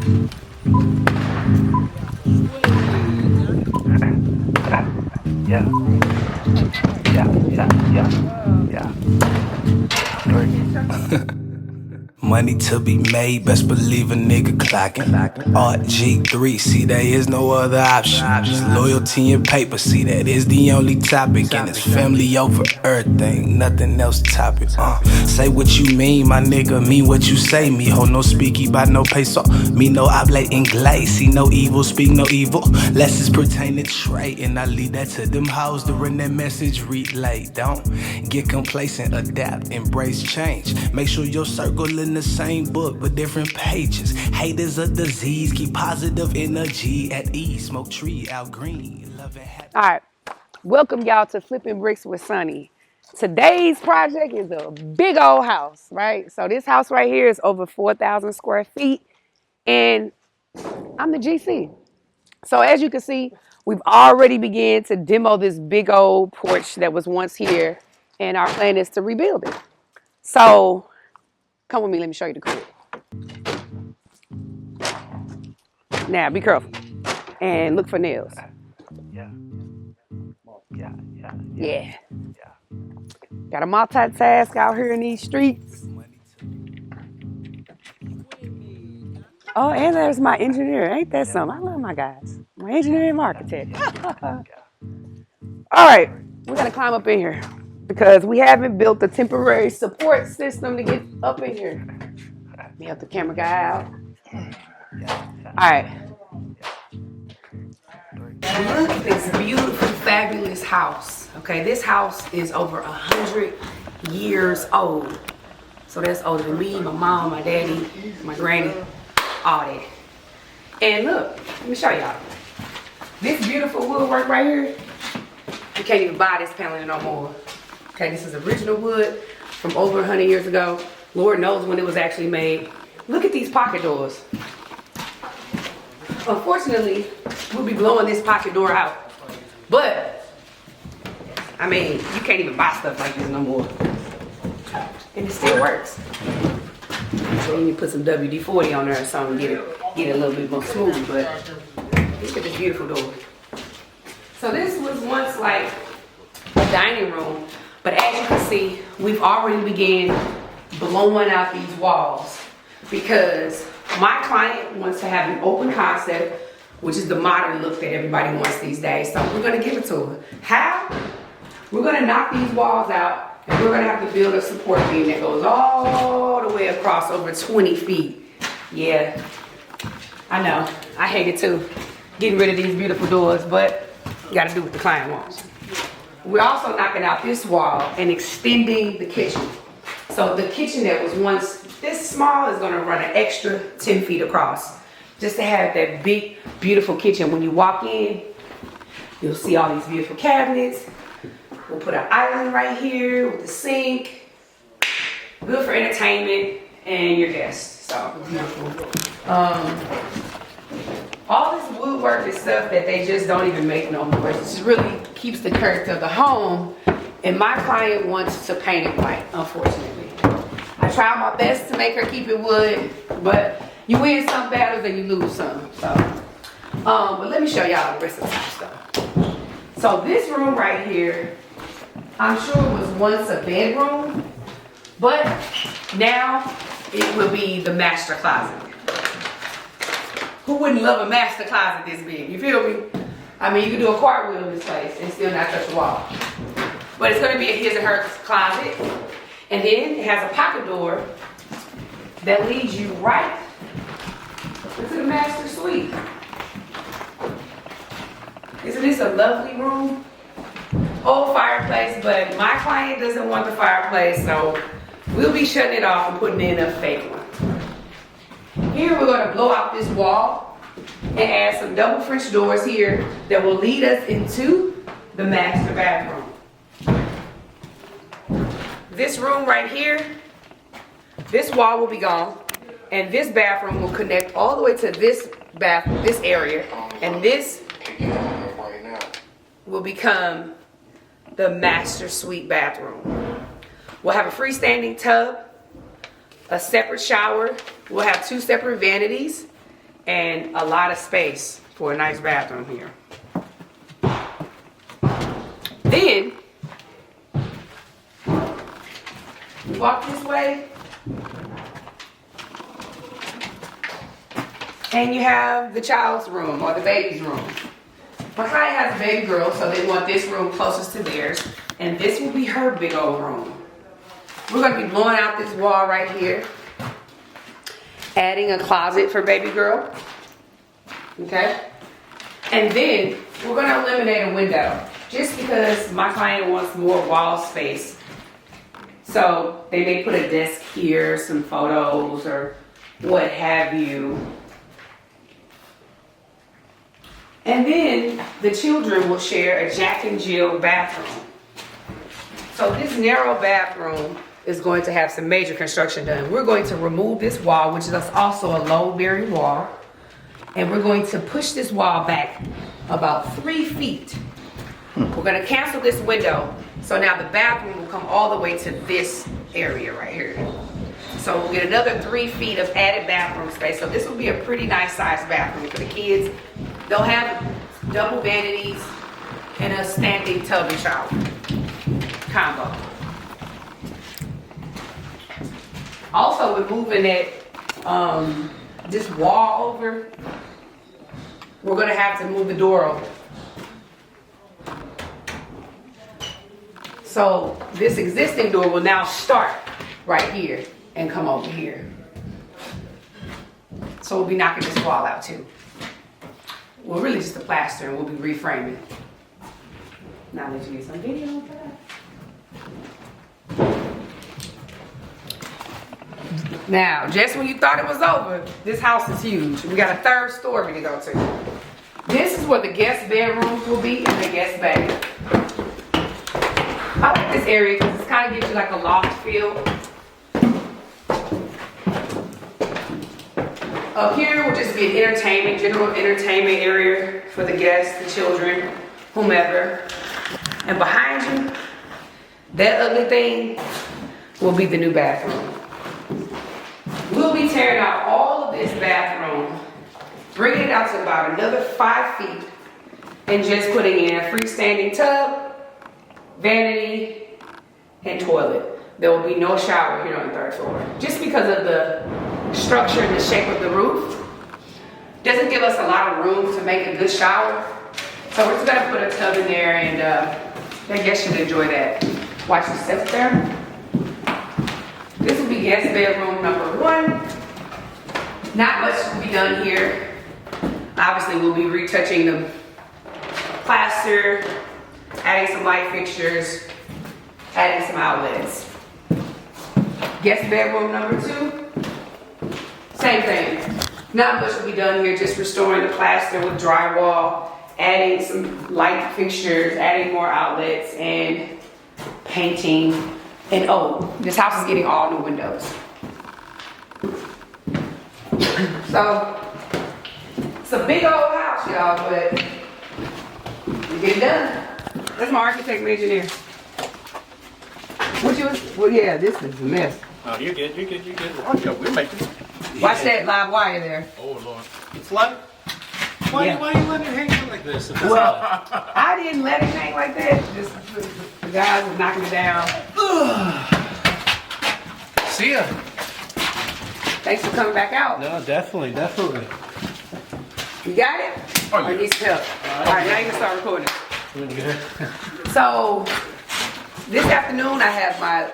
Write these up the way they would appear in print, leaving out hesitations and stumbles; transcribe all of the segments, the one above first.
Yeah, yeah. Money to be made, best believe a nigga clocking. RG3, see there is no other option. Just loyalty and paper, see that is the only topic. And it's family over everything, nothing else top it. Say what you mean, my nigga, mean what you say. Me hold no speaky by no peso. Me no habla inglés, see no evil, speak no evil. Less is pertain to trade, and I leave that to them hoes during that message relay. Don't get complacent, adapt, embrace change. Make sure your circle in the same book but different pages. Hate is a disease, keep positive energy at ease. Smoke tree out green. Love and happy. All right, welcome y'all to Flipping Bricks with Sunny. Today's project is a big old house, right? So this house right here is over 4,000 square feet, and I'm the GC. So as you can see, we've already began to demo this big old porch that was once here, and our plan is to rebuild it. So come with me, let me show you the crib. Now be careful and look for nails. Yeah. Got to multitask out here in these streets. Oh, and there's my engineer. Ain't that something? I love my guys. My engineer and my architect. All right, we're going to climb up in here because we haven't built a temporary support system to get up in here. Let me help the camera guy out. All right. Look at this beautiful, fabulous house. Okay, this house is over 100 years old. So that's older than me, my mom, my daddy, my granny, all that. And look, let me show y'all. This beautiful woodwork right here, you can't even buy this paneling no more. Okay, this is original wood from over 100 years ago. Lord knows when it was actually made. Look at these pocket doors. Unfortunately, we'll be blowing this pocket door out. But, I mean, you can't even buy stuff like this no more. And it still works. So you need to put some WD-40 on there or something, get it a little bit more smooth. But look at this beautiful door. So this was once like a dining room, but as you can see, we've already began blowing out these walls because my client wants to have an open concept, which is the modern look that everybody wants these days. So we're gonna give it to her. How? We're gonna knock these walls out, and we're gonna have to build a support beam that goes all the way across over 20 feet. Yeah, I know, I hate it too, getting rid of these beautiful doors, but you gotta do what the client wants. We're also knocking out this wall and extending the kitchen. So the kitchen that was once this small is gonna run an extra 10 feet across. Just to have that big, beautiful kitchen. When you walk in, you'll see all these beautiful cabinets. We'll put an island right here with the sink. Good for entertainment and your guests. So beautiful. All this woodwork is stuff that they just don't even make no more. It just really keeps the character of the home. And my client wants to paint it white, unfortunately. I try my best to make her keep it wood, but you win some battles and you lose some. So, but let me show y'all the rest of the house though. So this room right here, I'm sure it was once a bedroom, but now it will be the master closet. Who wouldn't love a master closet this big? You feel me? I mean, you can do a cartwheel in this place and still not touch the wall. But it's gonna be a his or her closet. And then it has a pocket door that leads you right into the master suite. Isn't this a lovely room? Old fireplace, but my client doesn't want the fireplace, so we'll be shutting it off and putting in a fake one. Here we're gonna blow out this wall and add some double French doors here that will lead us into the master bathroom. This room right here, this wall will be gone, and this bathroom will connect all the way to this this area, and this will become the master suite bathroom. We'll have a freestanding tub, a separate shower. We'll have 2 separate vanities, and a lot of space for a nice bathroom here. Then, we walk this way, and you have the child's room or the baby's room. My client has a baby girl, so they want this room closest to theirs, and this will be her big old room. We're gonna be blowing out this wall right here, adding a closet for baby girl, okay? And then we're gonna eliminate a window, just because my client wants more wall space. So they may put a desk here, some photos, or what have you. And then the children will share a Jack and Jill bathroom. So this narrow bathroom is going to have some major construction done. We're going to remove this wall, which is also a load-bearing wall. And we're going to push this wall back about 3 feet. We're gonna cancel this window. So now the bathroom will come all the way to this area right here. So we'll get another 3 feet of added bathroom space. So this will be a pretty nice sized bathroom for the kids. They'll have double vanities and a standing tub and shower combo. Also, we're moving this wall over. We're gonna have to move the door over. So this existing door will now start right here and come over here. So we'll be knocking this wall out too. Well, really just the plaster, and we'll be reframing. Now let you get some video for that. Now, just when you thought it was over, this house is huge. We got a 3rd story to go to. This is where the guest bedrooms will be and the guest bath. I like this area because it kind of gives you like a loft feel. Up here will just be an entertainment, general entertainment area for the guests, the children, whomever. And behind you, that ugly thing will be the new bathroom. We'll be tearing out all of this bathroom, bringing it out to about another 5 feet, and just putting in a freestanding tub, vanity, and toilet. There will be no shower here on the 3rd floor, just because of the structure and the shape of the roof. Doesn't give us a lot of room to make a good shower. So we're just gonna put a tub in there, and I guess you'd enjoy that. Watch the steps there. This will be guest bedroom number 1. Not much will be done here. Obviously, we'll be retouching the plaster, adding some light fixtures, adding some outlets. Guest bedroom number 2, same thing. Not much will be done here, just restoring the plaster with drywall, adding some light fixtures, adding more outlets, and painting. And oh, this house is getting all new windows. So, it's a big old house, y'all, but we get it done. That's my architect and engineer. Well, yeah, this is a mess. Oh, you're good. Oh, yeah, we're making it. Watch that live wire there. Oh, Lord. It's like, why are you letting it hang out like this? Well, I didn't let it hang like that. Just the guys were knocking it down. See ya. Thanks for coming back out. No, definitely. You got it? Oh, yeah. Or need some help? All right, now you can start recording. Doing good. So, this afternoon I have my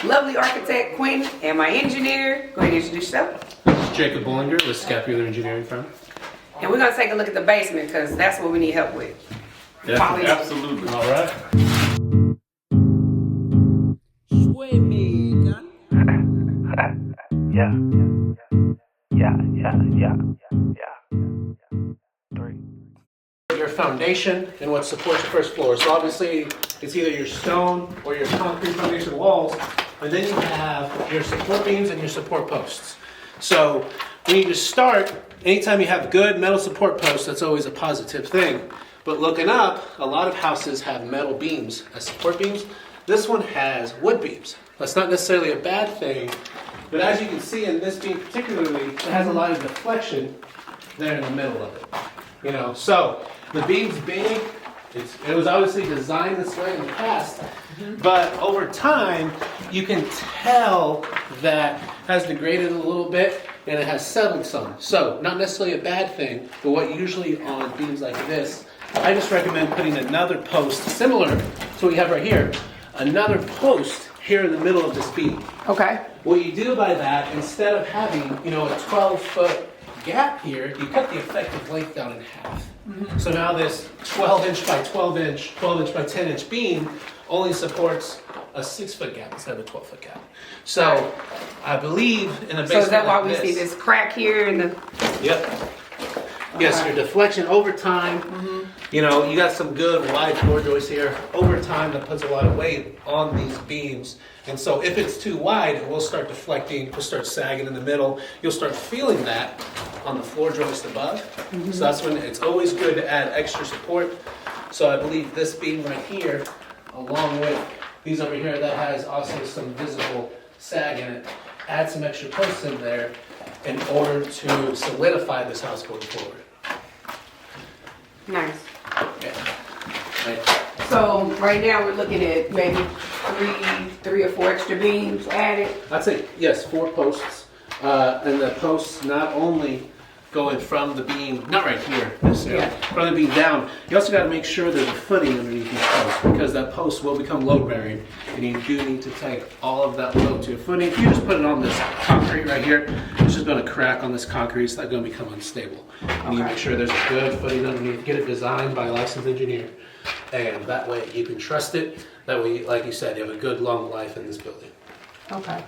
lovely architect, Quinn, and my engineer. Go ahead and introduce yourself. Jacob Bollinger with Scapular Engineering Firm. And we're going to take a look at the basement because that's what we need help with. Definitely, absolutely. All right. Your foundation and what supports your first floor. So obviously it's either your stone or your concrete foundation walls, and then you have your support beams and your support posts. So when you start, anytime you have good metal support posts, that's always a positive thing. But looking up, a lot of houses have metal beams as support beams. This one has wood beams. That's not necessarily a bad thing, but as you can see in this beam particularly, it has a lot of deflection there in the middle of it. You know, so the beam's big. It was obviously designed this way in the past, but over time, you can tell that has degraded a little bit and it has settled some. So, not necessarily a bad thing, but what usually on beams like this, I just recommend putting another post similar to what you have right here, another post here in the middle of this beam. Okay. What you do by that, instead of having, you know, a 12-foot gap here, you cut the effective length down in half. So now this 12-inch by 12-inch, 12-inch by 10-inch beam only supports a 6-foot gap instead of a 12-foot gap. So I believe in a basement So is that why like we see this crack here in the? Yep. Yes, your deflection over time, you know, you got some good wide floor joists here. Over time, that puts a lot of weight on these beams. And so if it's too wide, it will start deflecting, will start sagging in the middle. You'll start feeling that on the floor joist above. So that's when it's always good to add extra support. So I believe this beam right here, along with these over here, that has also some visible sag in it, add some extra posts in there in order to solidify this house going forward. Nice. Yeah. Right. So right now we're looking at maybe three or four extra beams added. I'd say, yes, 4 posts. And the posts not only going from the beam, not right here necessarily, from the beam down, you also got to make sure there's a footing underneath each post because that post will become load bearing and you do need to take all of that load to your footing. If you just put it on this concrete right here, it's just going to crack on this concrete. It's not going to become unstable. You need to make sure there's a good footing underneath. Get it designed by a licensed engineer. And that way you can trust it. That way, like you said, you have a good long life in this building. Okay.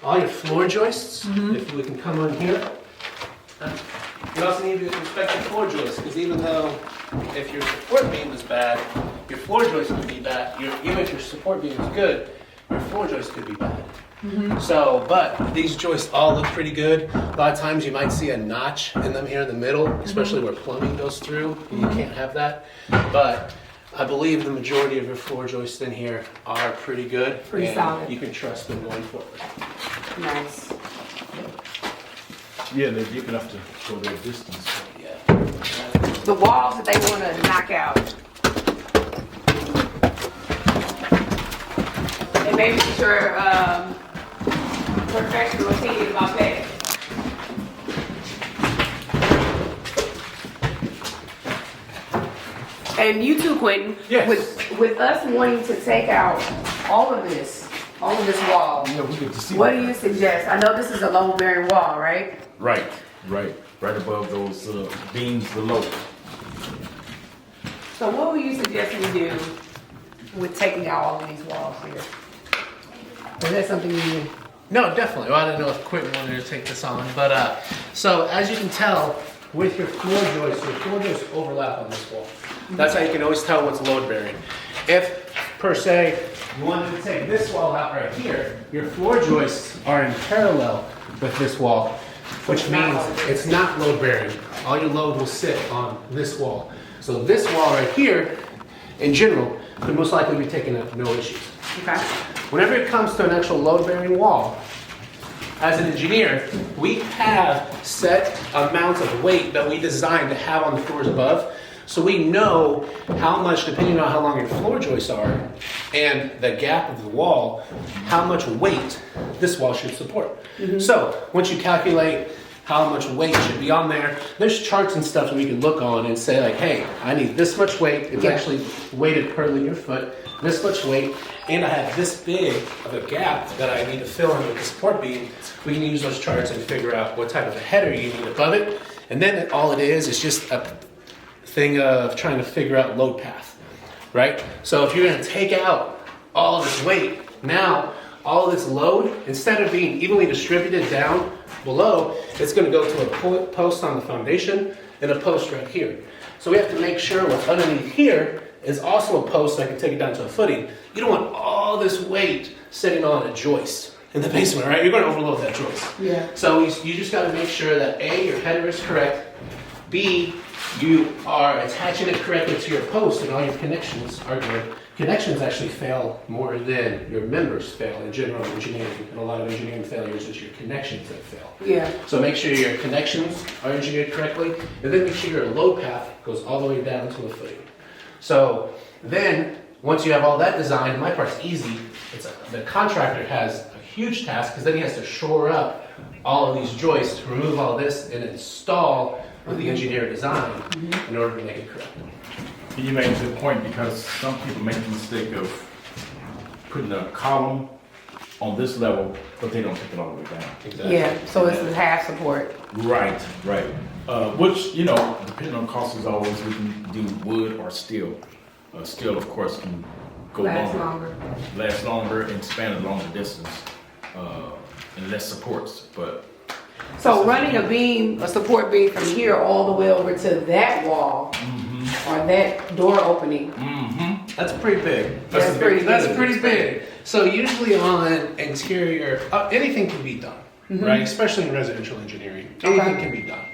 All your floor joists, if we can come on here. You also need to respect your floor joists, because even though if your support beam is bad, your floor joist could be bad. Even if your support beam is good, your floor joist could be bad. So, but these joists all look pretty good. A lot of times you might see a notch in them here in the middle, especially where plumbing goes through. You can't have that. But I believe the majority of your floor joists in here are pretty good. Pretty and solid. You can trust them going forward. Nice. Yeah, they're deep enough to go their distance. Yeah. The walls that they want to knock out. And maybe get your professional opinion about that. And you too, Quentin. Yes. With us wanting to take out all of this wall, Yeah, we get to see. what do you suggest? I know this is a load bearing wall, right? Right above those beams below. So what would you suggest we do with taking out all of these walls here? Is that something you? No, definitely. Well, I don't know if Quentin wanted to take this on, but so as you can tell, with your floor joists overlap on this wall. That's how you can always tell what's load bearing. If, per se, you wanted to take this wall out right here, your floor joists are in parallel with this wall, which means it's not load bearing. All your load will sit on this wall. So this wall right here, in general, could most likely be taken out, no issues. Okay. Whenever it comes to an actual load-bearing wall, as an engineer, we have set amounts of weight that we design to have on the floors above. So we know how much, depending on how long your floor joists are and the gap of the wall, how much weight this wall should support. So once you calculate how much weight should be on there, there's charts and stuff that we can look on and say like, hey, I need this much weight. It's actually weighted per linear foot, this much weight, and I have this big of a gap that I need to fill in with the support beam. We can use those charts and figure out what type of a header you need above it. And then all it is just a thing of trying to figure out load path, right? So if you're gonna take out all of this weight, now all of this load, instead of being evenly distributed down below, it's gonna go to a post on the foundation and a post right here. So we have to make sure what's underneath here is also a post that can take it down to a footing. You don't want all this weight sitting on a joist in the basement, right? You're gonna overload that joist. Yeah. So you just gotta make sure that A, your header is correct, B, you are attaching it correctly to your post and all your connections are good. connections actually fail more than your members fail in general engineering. And a lot of engineering failures is your connections that fail. Yeah. So make sure your connections are engineered correctly, and then make sure your load path goes all the way down to the footing. So then, once you have all that designed, my part's easy. The contractor has a huge task because then he has to shore up all of these joists, remove all this, and install with the engineer design in order to make it correct. You made a good point because some people make the mistake of putting a column on this level, but they don't take it all the way down. Exactly. Yeah, so it's a half support. Right, right. Which, you know, depending on cost as always, we can do wood or steel. Steel, of course, can go Last last longer, and span a longer distance, and less supports. But So running a support beam from here all the way over to that wall or that door opening. That's pretty big. That's pretty That's big. pretty big. So usually on interior, anything can be done, right? Especially in residential engineering, anything can be done.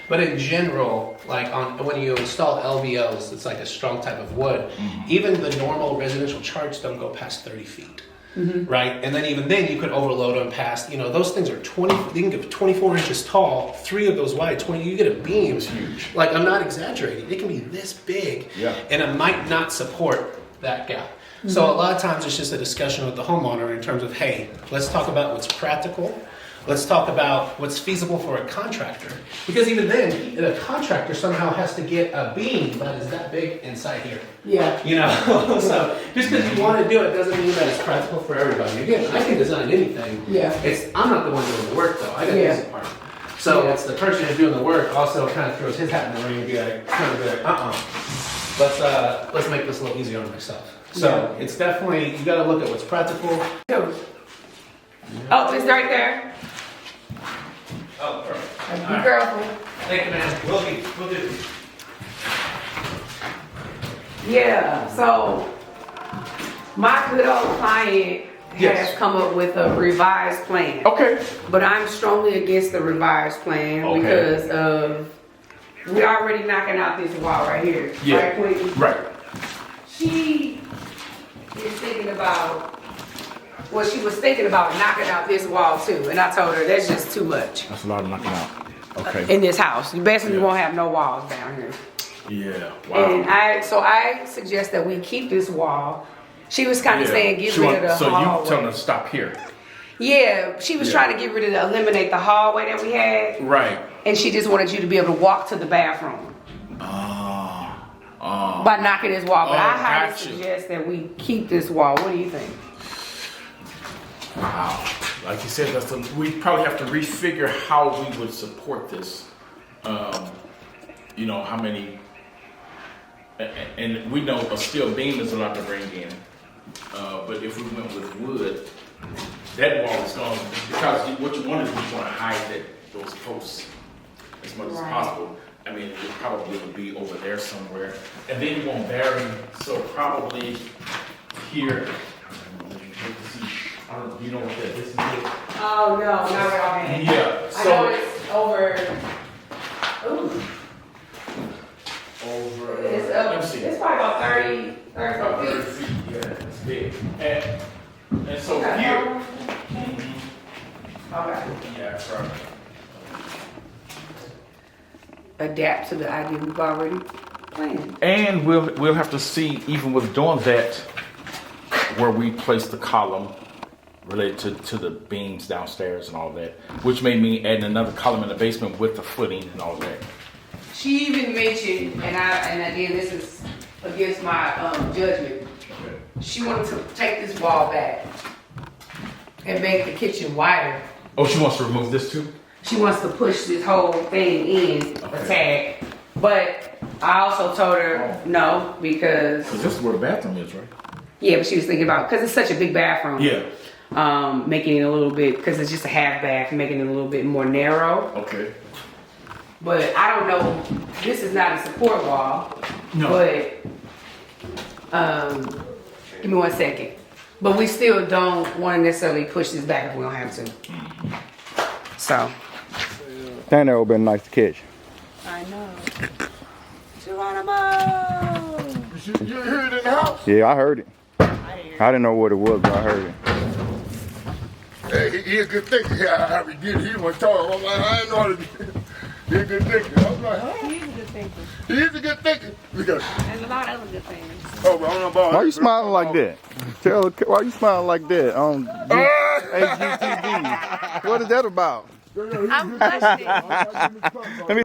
But in general, like when you install LVLs, it's like a strong type of wood. Even the normal residential charts don't go past 30 feet. Right, and then even then you could overload them past. You know, those things are 20. You can get 24 inches tall, 3 of those wide. 20. You get a beam. it's huge. Like, I'm not exaggerating. It can be this big, Yeah. and it might not support that gap. So a lot of times it's just a discussion with the homeowner in terms of, hey, let's talk about what's practical. Let's talk about what's feasible for a contractor. Because even then, a contractor somehow has to get a beam that is that big inside here. Yeah. You know, so just because you want to do it doesn't mean that it's practical for everybody. Again, I can design anything. Yeah. I'm not the one doing the work though. I got Yeah. this part. So Yeah. it's the person who's doing the work also kind of throws his hat in the ring and be like, let's make this a little easier on myself. So it's definitely, you got to look at what's practical. Oh, it's right there. Oh, perfect. Be careful. Thank you, man. We'll do. Yeah, so my good old client Yes. has come up with a revised plan. Okay. But I'm strongly against the revised plan Okay. because of we're already knocking out this wall right here. Yeah. Right, Quentin? Right. She is thinking about, well, she was thinking about knocking out this wall too. And I told her that's just too much That's a lot of knocking out. Okay. in this house. You basically Yeah. won't have no walls down here. Yeah. Wow. And I suggest that we keep this wall. She was kind of saying get rid of the so hallway. you telling her to stop here? Yeah, she was Yeah. trying to get rid of eliminate the hallway that we had. Right. And she just wanted you to be able to walk to the bathroom by knocking this wall. But Oh, I highly gotcha. suggest that we keep this wall. What do you think? Wow. Like you said, we probably have to refigure how we would support this. You know, how many, and we know a steel beam is a lot to bring in. But if we went with wood, that wall is gone, because what you want is you want to hide those posts as much as Right. possible. I mean, it probably would be over there somewhere. And then you want bearing, so probably here. I don't know, do you know what that distance is? Oh no, not at all. Yeah, I so know it's over. Ooh, over, it's let me see. it's probably about 30 About 30 feet. feet, yeah, it's big. And so Okay. here, Okay. yeah, right. Adapt to the idea we've already planned. And we'll have to see, even with doing that, where we place the column related to the beams downstairs and all that, which may mean adding another column in the basement with the footing and all that. She even mentioned, and again, this is against my judgment. She wanted to take this wall back and make the kitchen wider. Oh, she wants to remove this too? She wants to push this whole thing in a tag. But I also told her no because Because this is where the bathroom is, right? yeah, but she was thinking about because it's such a big bathroom. Yeah. Making it a little bit because it's just a half bath, making it a little bit more narrow. Okay. But I don't know. This is not a support wall. No. But give me 1 second. But we still don't want to necessarily push this back if we don't have to. So. Think that would have been nice to catch. I know. Geronimo! Yeah, I heard it. I didn't know what it was, but I heard it. Hey, he a good thinker. Yeah, how we get it. He didn't want to talk. I'm like, I ain't know how to do it. He a good thinker. I was like, huh? He is a good thinker. He is a good thinker. Because, There's a lot of other good things. oh, but I don't know about Why you smiling like that? Tell why you smiling like that on HGTV? What is that about? I'm blushing. Let me